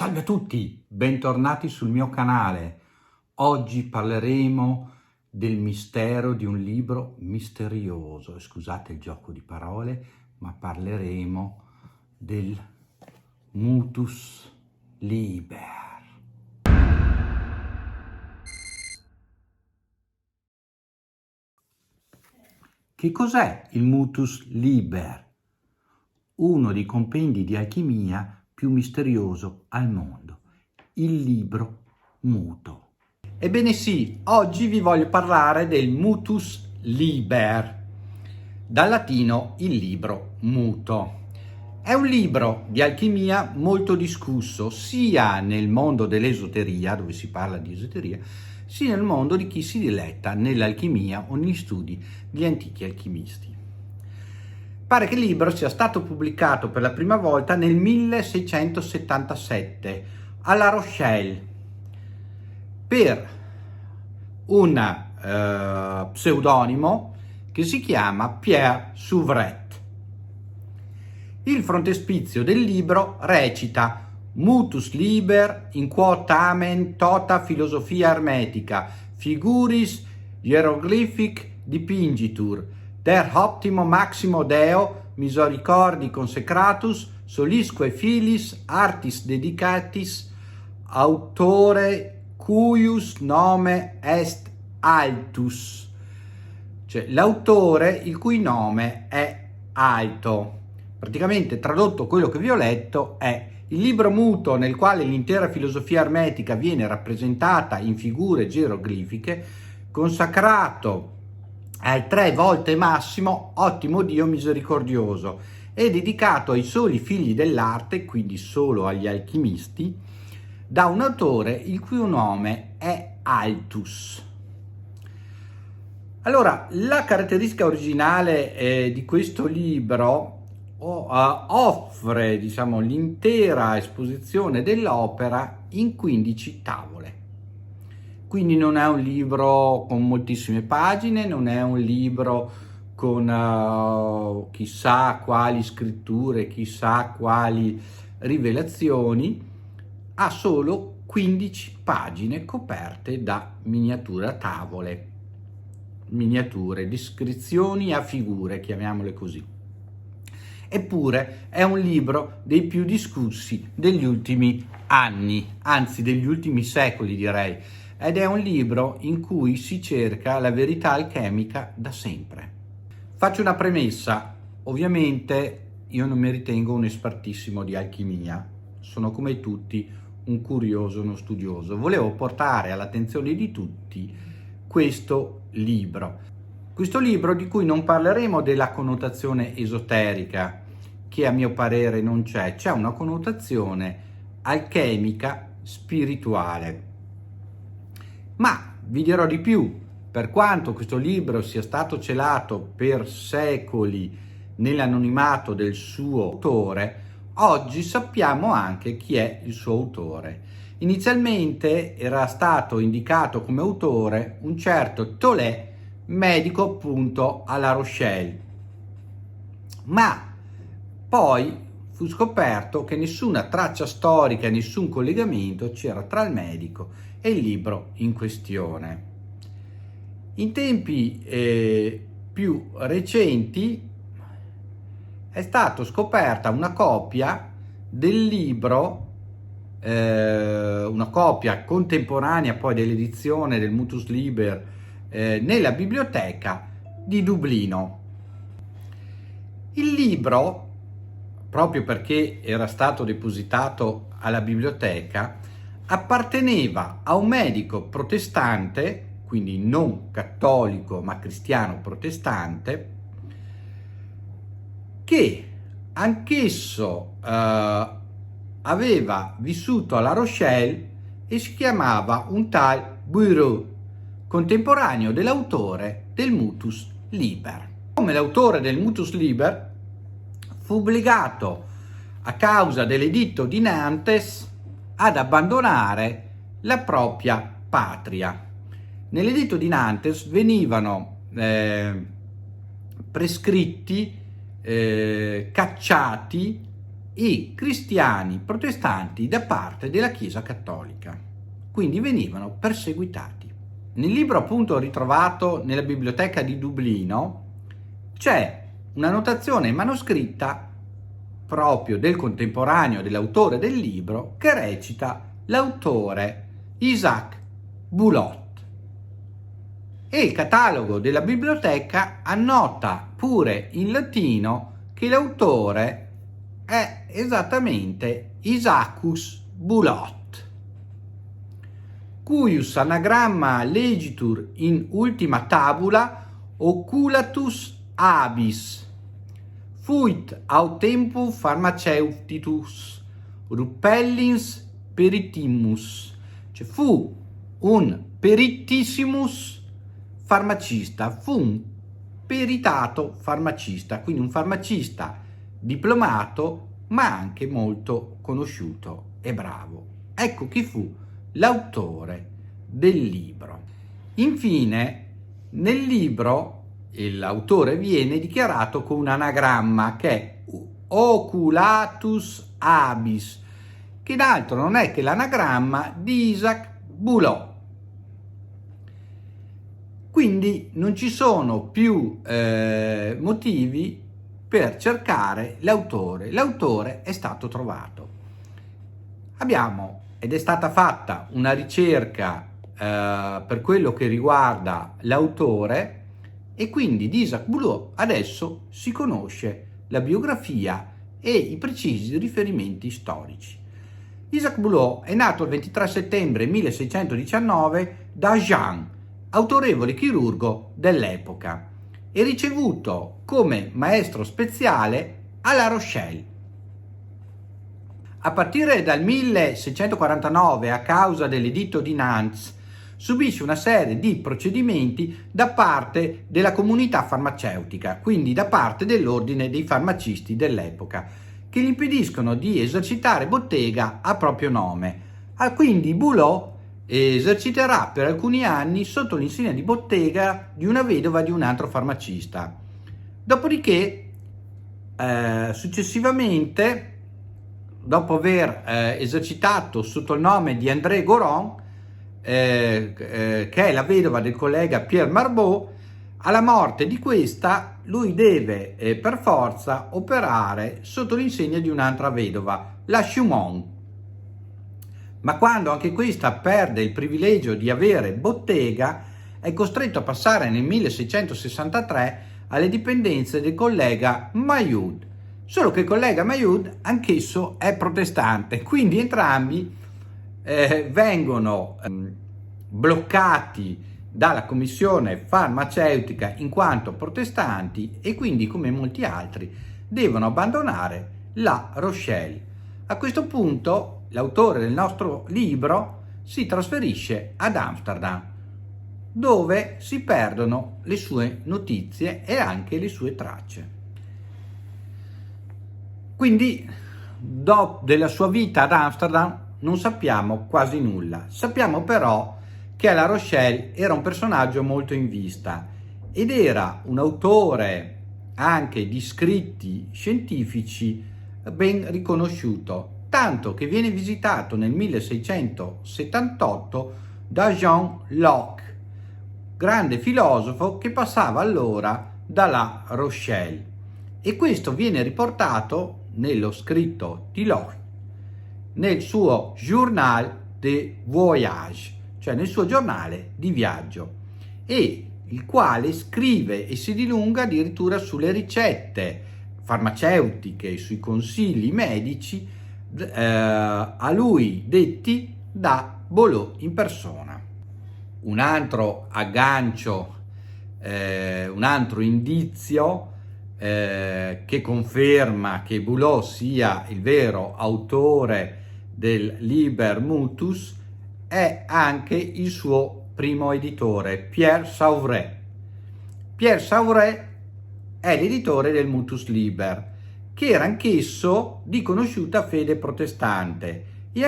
Salve a tutti, bentornati sul mio canale. Oggi parleremo del mistero di un libro misterioso. Scusate il gioco di parole, ma parleremo del Mutus Liber. Che cos'è il Mutus Liber? Uno dei compendi di alchimia più misterioso al mondo, il libro muto. Ebbene sì, oggi vi voglio parlare del Mutus Liber, dal latino il libro muto. È un libro di alchimia molto discusso sia nel mondo dell'esoteria, dove si parla di esoteria, sia nel mondo di chi si diletta nell'alchimia o negli studi degli antichi alchimisti. Pare che il libro sia stato pubblicato per la prima volta nel 1677 a La Rochelle per un pseudonimo che si chiama Pierre Souvret. Il frontespizio del libro recita Mutus liber in quo tamen tota filosofia hermetica figuris hieroglyphic dipingitur der optimo maximo Deo misericordi consecratus solisque filis artis dedicatis autore cuius nome est altus, cioè l'autore il cui nome è alto. Praticamente tradotto quello che vi ho letto è il libro muto nel quale l'intera filosofia ermetica viene rappresentata in figure geroglifiche, consacrato al 3 volte massimo ottimo Dio misericordioso e dedicato ai soli figli dell'arte, quindi solo agli alchimisti, da un autore il cui nome è Altus. Allora, la caratteristica originale di questo libro offre, l'intera esposizione dell'opera in 15 tavole. Quindi non è un libro con moltissime pagine, non è un libro con chissà quali scritture, chissà quali rivelazioni, ha solo 15 pagine coperte da miniature a tavole, miniature, descrizioni a figure, chiamiamole così. Eppure è un libro dei più discussi degli ultimi anni, anzi degli ultimi secoli direi, ed è un libro in cui si cerca la verità alchemica da sempre. Faccio una premessa, ovviamente io non mi ritengo un espertissimo di alchimia, sono come tutti un curioso, uno studioso. Volevo portare all'attenzione di tutti questo libro di cui non parleremo della connotazione esoterica, che a mio parere non c'è una connotazione alchemica spirituale. Ma vi dirò di più, per quanto questo libro sia stato celato per secoli nell'anonimato del suo autore, oggi sappiamo anche chi è il suo autore. Inizialmente era stato indicato come autore un certo Tollet, medico appunto a La Rochelle, ma poi fu scoperto che nessuna traccia storica e nessun collegamento c'era tra il medico e il libro in questione. In tempi più recenti è stata scoperta una copia del libro, una copia contemporanea poi dell'edizione del Mutus Liber nella biblioteca di Dublino. Il libro, proprio perché era stato depositato alla biblioteca, apparteneva a un medico protestante, quindi non cattolico ma cristiano protestante, che anch'esso aveva vissuto a La Rochelle e si chiamava un tal Bureau, contemporaneo dell'autore del Mutus Liber. Come l'autore del Mutus Liber fu obbligato, a causa dell'editto di Nantes, ad abbandonare la propria patria. Nell'editto di Nantes venivano prescritti, cacciati i cristiani protestanti da parte della Chiesa cattolica, quindi venivano perseguitati. Nel libro appunto ritrovato nella biblioteca di Dublino c'è una notazione manoscritta proprio del contemporaneo dell'autore del libro che recita l'autore Isaac Bulot. E il catalogo della biblioteca annota pure in latino che l'autore è esattamente Isaacus Bulot, cuius anagramma legitur in ultima tabula oculatus abis, fuit autempu pharmaceutitus ruppellins peritimus, cioè fu un peritissimus farmacista, fu un peritato farmacista, quindi un farmacista diplomato ma anche molto conosciuto e bravo. Ecco chi fu l'autore del libro. Infine, nel libro l'autore viene dichiarato con un anagramma che è oculatus abis, che d'altro non è che l'anagramma di Isaac Bulot. Quindi non ci sono più motivi per cercare l'autore. L'autore è stato trovato. Ed è stata fatta una ricerca per quello che riguarda l'autore, e quindi di Isaac Bulot adesso si conosce la biografia e i precisi riferimenti storici. Isaac Bulot è nato il 23 settembre 1619 da Jean, autorevole chirurgo dell'epoca, e ricevuto come maestro speziale a La Rochelle. A partire dal 1649, a causa dell'editto di Nantes, subisce una serie di procedimenti da parte della comunità farmaceutica, quindi da parte dell'ordine dei farmacisti dell'epoca, che gli impediscono di esercitare bottega a proprio nome. Quindi Bulot eserciterà per alcuni anni sotto l'insegna di bottega di una vedova di un altro farmacista. Dopodiché, successivamente, dopo aver esercitato sotto il nome di André Goron, che è la vedova del collega Pierre Marbot, alla morte di questa lui deve per forza operare sotto l'insegna di un'altra vedova, la Chaumont. Ma quando anche questa perde il privilegio di avere bottega, è costretto a passare nel 1663 alle dipendenze del collega Maillud. Solo che il collega Maillud anch'esso è protestante, quindi entrambi vengono bloccati dalla commissione farmaceutica in quanto protestanti, e quindi, come molti altri, devono abbandonare La Rochelle. A questo punto l'autore del nostro libro si trasferisce ad Amsterdam, dove si perdono le sue notizie e anche le sue tracce. Quindi della sua vita ad Amsterdam non sappiamo quasi nulla. Sappiamo però che a La Rochelle era un personaggio molto in vista ed era un autore anche di scritti scientifici ben riconosciuto, tanto che viene visitato nel 1678 da Jean Locke, grande filosofo che passava allora da La Rochelle, e questo viene riportato nello scritto di Locke nel suo Journal de Voyage, cioè nel suo giornale di viaggio, e il quale scrive e si dilunga addirittura sulle ricette farmaceutiche, sui consigli medici a lui detti da Bulot in persona. Un altro aggancio, un altro indizio che conferma che Bulot sia il vero autore del Liber Mutus è anche il suo primo editore, Pierre Sauvré. Pierre Sauvré è l'editore del Mutus Liber, che era anch'esso di conosciuta fede protestante, e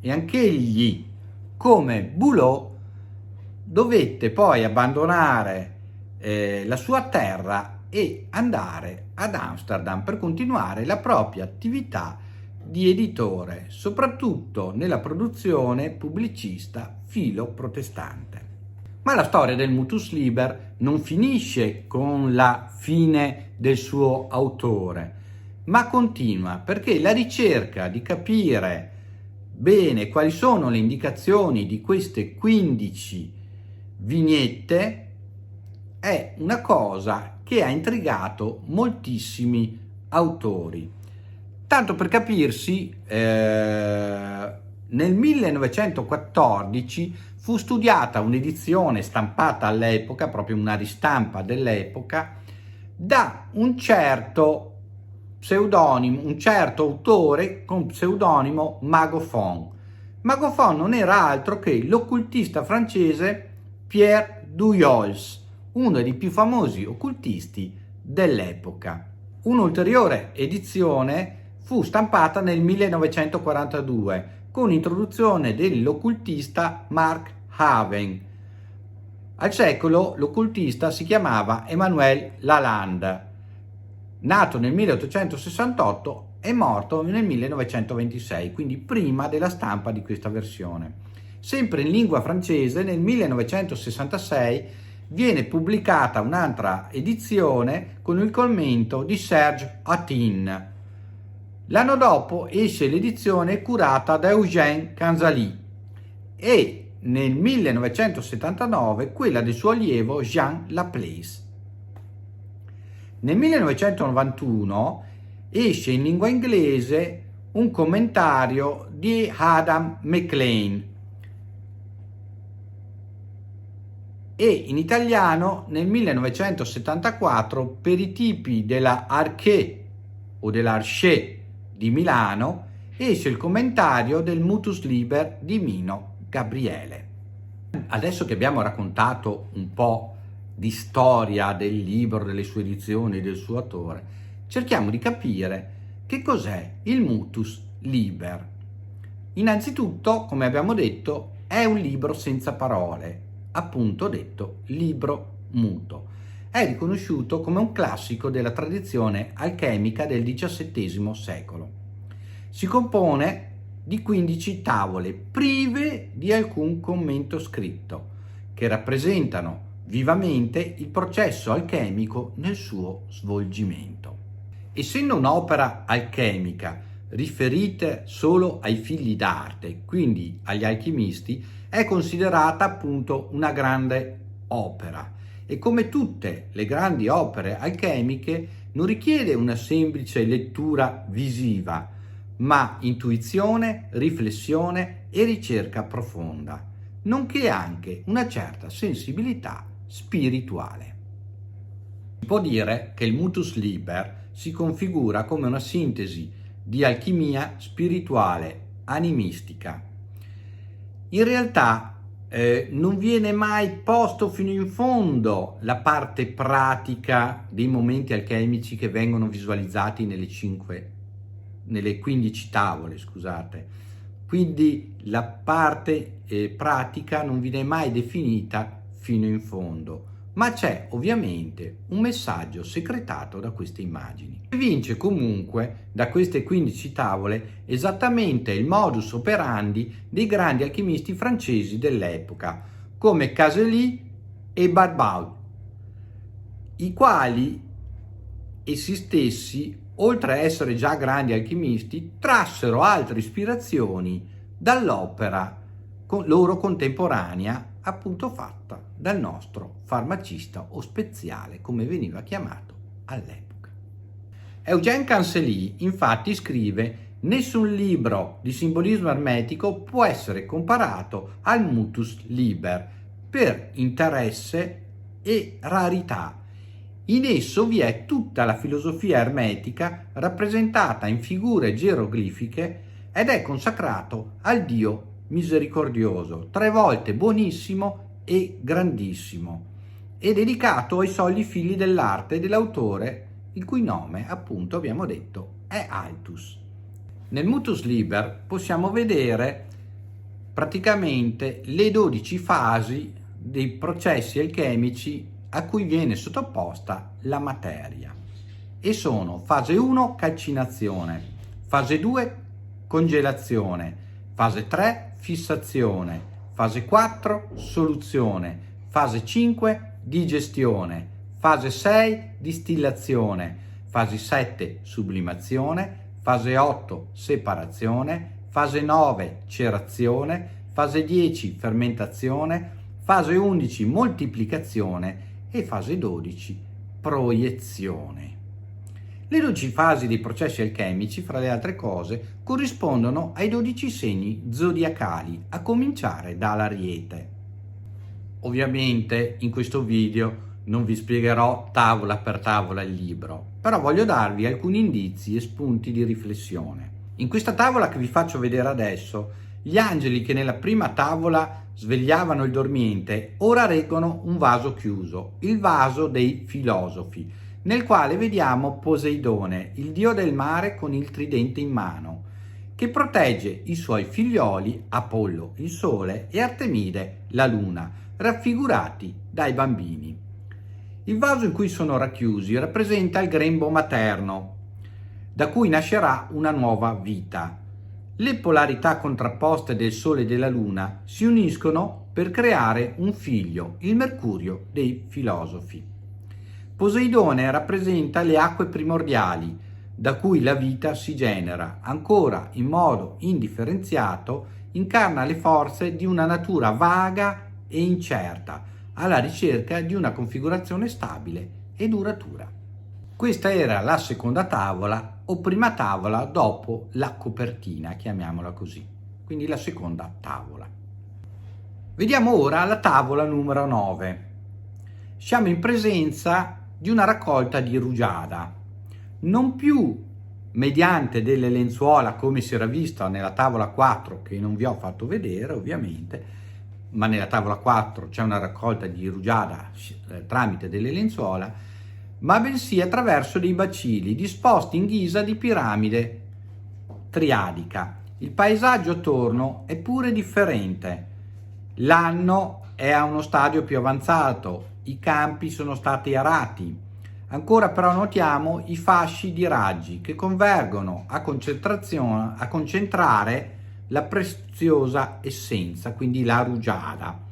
anch'egli, come Bulot, dovette poi abbandonare la sua terra e andare ad Amsterdam per continuare la propria attività di editore, soprattutto nella produzione pubblicista filo-protestante. Ma la storia del Mutus Liber non finisce con la fine del suo autore, ma continua, perché la ricerca di capire bene quali sono le indicazioni di queste 15 vignette è una cosa che ha intrigato moltissimi autori. Tanto per capirsi, nel 1914 fu studiata un'edizione stampata all'epoca, proprio una ristampa dell'epoca, da un certo pseudonimo, un certo autore con pseudonimo Magoffon. Magoffon non era altro che l'occultista francese Pierre Duyols, uno dei più famosi occultisti dell'epoca. Un'ulteriore edizione fu stampata nel 1942 con introduzione dell'occultista Mark Haven. Al secolo l'occultista si chiamava Emmanuel Lalande, nato nel 1868 e morto nel 1926, quindi prima della stampa di questa versione. Sempre in lingua francese, nel 1966 viene pubblicata un'altra edizione con il commento di Serge Hatin. L'anno dopo esce l'edizione curata da Eugène Canzali e nel 1979 quella del suo allievo Jean Laplace. Nel 1991 esce in lingua inglese un commentario di Adam McLean e in italiano nel 1974 per i tipi della Arché o dell'Arché di Milano esce il commentario del Mutus Liber di Mino Gabriele. Adesso che abbiamo raccontato un po' di storia del libro, delle sue edizioni, del suo autore, cerchiamo di capire che cos'è il Mutus Liber. Innanzitutto, come abbiamo detto, è un libro senza parole, appunto detto libro muto. È riconosciuto come un classico della tradizione alchemica del XVII secolo. Si compone di 15 tavole prive di alcun commento scritto, che rappresentano vivamente il processo alchemico nel suo svolgimento. Essendo un'opera alchemica riferita solo ai figli d'arte, quindi agli alchimisti, è considerata appunto una grande opera e come tutte le grandi opere alchemiche non richiede una semplice lettura visiva, ma intuizione, riflessione e ricerca profonda, nonché anche una certa sensibilità spirituale. Si può dire che il Mutus Liber si configura come una sintesi di alchimia spirituale, animistica. In realtà non viene mai posto fino in fondo la parte pratica dei momenti alchemici che vengono visualizzati nelle 15 tavole, scusate. Quindi la parte pratica non viene mai definita fino in fondo, ma c'è ovviamente un messaggio secretato da queste immagini. Evince comunque da queste 15 tavole esattamente il modus operandi dei grandi alchimisti francesi dell'epoca, come Casely e Barbauld, i quali essi stessi, oltre a essere già grandi alchimisti, trassero altre ispirazioni dall'opera loro contemporanea, appunto fatta dal nostro farmacista o speziale, come veniva chiamato all'epoca. Eugène Cancelli infatti scrive: nessun libro di simbolismo ermetico può essere comparato al Mutus Liber per interesse e rarità. In esso vi è tutta la filosofia ermetica rappresentata in figure geroglifiche ed è consacrato al Dio misericordioso, 3 volte buonissimo e grandissimo, e dedicato ai soli figli dell'arte dell'autore, il cui nome appunto abbiamo detto è Altus. Nel Mutus Liber possiamo vedere praticamente le 12 fasi dei processi alchemici a cui viene sottoposta la materia. E sono fase 1 calcinazione, fase 2 congelazione, fase 3 fissazione, fase 4 soluzione, fase 5 digestione, fase 6 distillazione, fase 7 sublimazione, fase 8 separazione, fase 9 cerazione, fase 10 fermentazione, fase 11 moltiplicazione e fase 12 proiezione. Le 12 fasi dei processi alchemici, fra le altre cose, corrispondono ai 12 segni zodiacali, a cominciare dall'Ariete. Ovviamente in questo video non vi spiegherò tavola per tavola il libro, però voglio darvi alcuni indizi e spunti di riflessione. In questa tavola che vi faccio vedere adesso, gli angeli che nella prima tavola svegliavano il dormiente ora reggono un vaso chiuso, il vaso dei filosofi, nel quale vediamo Poseidone, il dio del mare con il tridente in mano, che protegge i suoi figlioli, Apollo, il sole, e Artemide, la luna, raffigurati dai bambini. Il vaso in cui sono racchiusi rappresenta il grembo materno, da cui nascerà una nuova vita. Le polarità contrapposte del Sole e della Luna si uniscono per creare un figlio, il Mercurio dei filosofi. Poseidone rappresenta le acque primordiali, da cui la vita si genera, ancora in modo indifferenziato, incarna le forze di una natura vaga e incerta, alla ricerca di una configurazione stabile e duratura. Questa era la seconda tavola o prima tavola dopo la copertina, chiamiamola così, quindi la seconda tavola. Vediamo ora la tavola numero 9. Siamo in presenza di una raccolta di rugiada, non più mediante delle lenzuola come si era visto nella tavola 4, che non vi ho fatto vedere ovviamente, ma nella tavola 4 c'è una raccolta di rugiada tramite delle lenzuola, ma bensì attraverso dei bacilli disposti in ghisa di piramide triadica. Il paesaggio attorno è pure differente, l'anno è a uno stadio più avanzato, i campi sono stati arati, ancora però notiamo i fasci di raggi che convergono a concentrare la preziosa essenza, quindi la rugiada.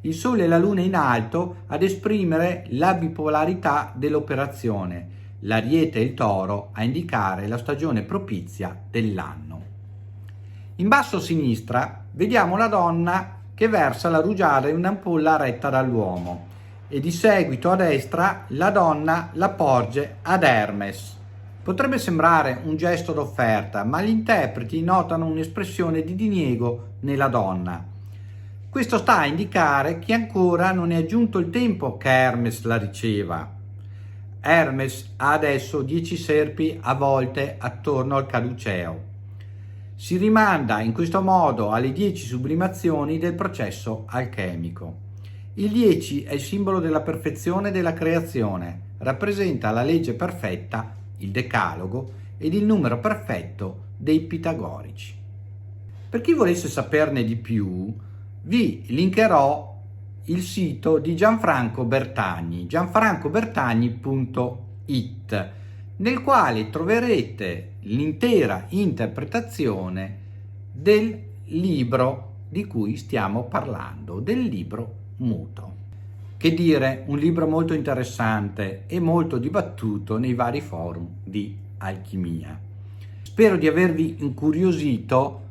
Il Sole e la Luna in alto ad esprimere la bipolarità dell'operazione, l'Ariete e il Toro a indicare la stagione propizia dell'anno. In basso a sinistra vediamo la donna che versa la rugiada in un'ampolla retta dall'uomo e di seguito a destra la donna la porge ad Hermes. Potrebbe sembrare un gesto d'offerta, ma gli interpreti notano un'espressione di diniego nella donna. Questo sta a indicare che ancora non è giunto il tempo che Hermes la riceva. Hermes ha adesso 10 serpi avvolte attorno al caduceo. Si rimanda in questo modo alle 10 sublimazioni del processo alchemico. Il 10 è il simbolo della perfezione della creazione, rappresenta la legge perfetta, il decalogo, ed il numero perfetto dei pitagorici. Per chi volesse saperne di più, vi linkerò il sito di Gianfranco Bertagni, gianfrancobertagni.it, nel quale troverete l'intera interpretazione del libro di cui stiamo parlando, del libro muto. Che dire, un libro molto interessante e molto dibattuto nei vari forum di alchimia. Spero di avervi incuriosito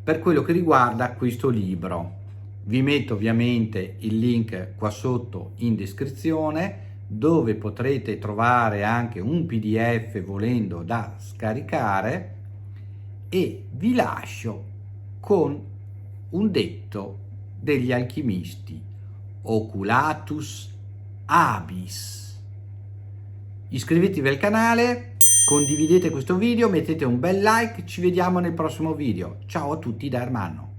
per quello che riguarda questo libro. Vi metto ovviamente il link qua sotto in descrizione, dove potrete trovare anche un PDF volendo da scaricare, e vi lascio con un detto degli alchimisti: oculatus abis. Iscrivetevi al canale, condividete questo video, mettete un bel like, ci vediamo nel prossimo video. Ciao a tutti da Ermanno.